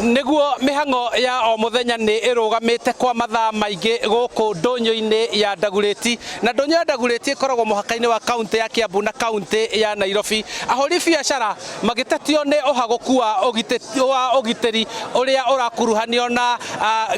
Niguo mihango ya o muthenya ni irugamite kwa mathaa maingi guku ndunyu-ini ya Ndagureti na ndunyu ya Ndagureti ikoragwo muhaka-ini wa kaunti ya Kiambu na kaunti ya Nairobi. Ahuri biashara magitatio ni uhaguku wa ugiteri uria urakuruhanio na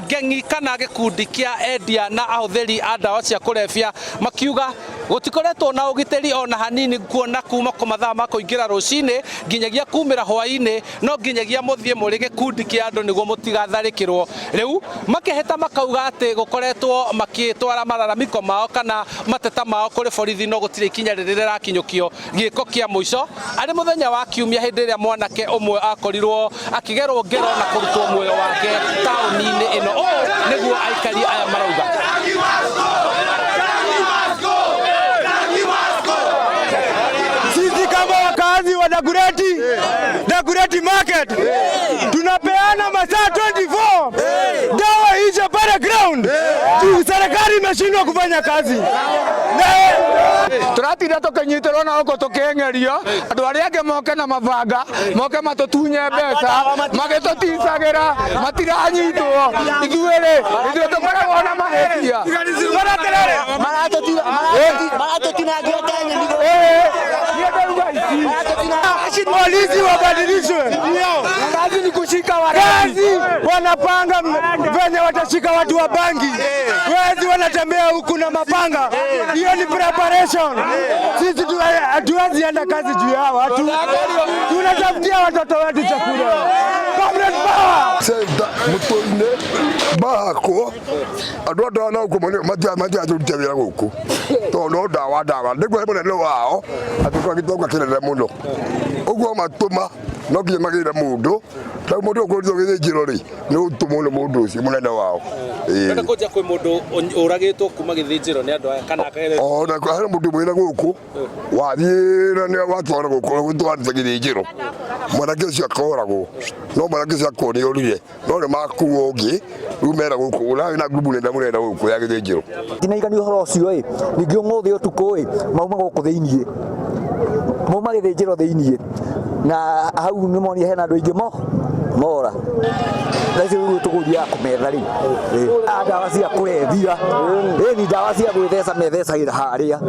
gengi kana gikundi kia endia na ahuthiri a ndawa cia kurebia makiuga gutikoretwo na ugiteri ona hanini kuona kuma ku mathaa ma kuingira rucini nginyagia kumira hwaini no nginyagia muthie muri gikundi kia andu niguo mutigatharikirwo. Riu makeheta makauga ati gukoretwo makitwara mararamiko mao kana mateta mao kuri borithi no gutire ikinya ririra kinyukio giiko kia muico ari muthenya wa kiumia hindi iria mwanake umwe akorirwo akigerwo ngero na kurutwo muoyo wake tauni-ini ino niguo aikari aya marauga. Sisi kama wakazi wa Ndagureti Market tunapeana masaa 24 dawa hizo pale ground. Serikali imeshindwa kufanya kazi. Turatira tukinyitirwo na uko tukengerio andu aria ange moke na mabanga moke matutunye mbeca magituticagira matiranyitwo ithuire tukoragwo na mahetia polisi wabadilishwe, kazi ni kushika warazi, wanapanga venye watashika watu wa bangi, wezi wanatembea huku na mapanga, hiyo ni preparation. Sisi hatuwezi enda kazi juu ya watu, tunatafutia watoto wetu chakula. Comrade Power! Senta mutoine bahako adoda na uko matia tutebira guku to no dawa ndiko munene wao atukwa gitoka kirere muno uguo matuma no kinya magire mundu ta mundu ukurizo githijiro ri ni utumo no mundu ucio munene wao kana koja kwi mundu uragitwo kuma githijiro ni andu aya kana kere na kwa hari mundu mwira guku wathira ni watwara guku gutwara githijiro mwanake ucio akoragwo no mwanake ucio akoni urire no ni makuo ngi rumera guku ura na grupu nenda munenda guku ya githijiro kinaigani uhoro ucio ningi umuthi utuku mauma guku thiini mauma githijiro thiini na hau ni monia hena andu ingi mora naici rĩu tũgũthiaga kũmetha rĩ ndawa cia kũrebia ni ndawa cia gwĩtheca methecagĩra harĩa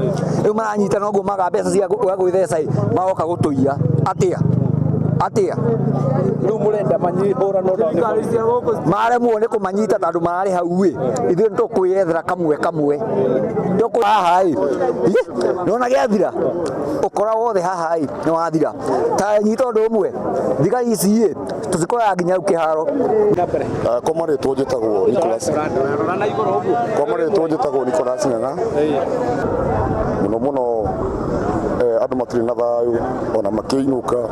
rĩu maranyita noguo maga mbeca cia gwĩtheca magoka gũtũiya atia riu murenda manyihura no maremwo nĩ kũmanyita tondũ mararĩ hau ithuĩ nĩ tũkwĩyethera kamwe haha nona gĩathira ũkora wothe haha nĩ wathira ta nyita ũndũ ũmwe thigari ici tũcikoraga nginya hau kĩharo. Komarĩtwo njĩtagwo Nicholas Ng'ang'a mũno andu matirĩ na thayũ ona makĩinũka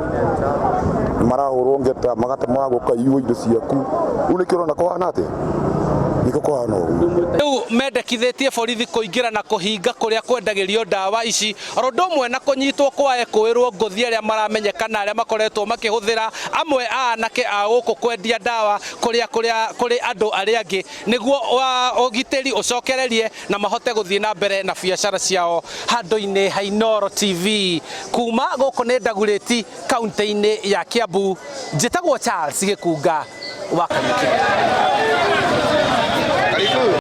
marahũrwo ngeta magatema gũka iwo indo ciaku rĩu nĩkĩo ũrona kũhana atĩ niko kũhana ũguo. Riu mendekithĩtie borithi kũingĩra na kũhinga kũrĩa kwendagĩrio ndawa ici oro ũndũ ũmwe na kũnyitwo kwa kwĩrwo ngũthi arĩa maramenyekana arĩa makoretwo makĩhũthĩra amwe a anake a gũkũ kwendia ndawa kũrĩ andũ arĩa angĩ nĩguo ũgitĩri ũcokererie na mahote gũthiĩ na mbere na biacara ciao. Handũ-inĩ ha Inooro TV kuma gũkũ nĩ Ndagureti kaunti-inĩ ya Kiambu, njĩtagwo Charles Gĩkunga wa Kamũkĩ.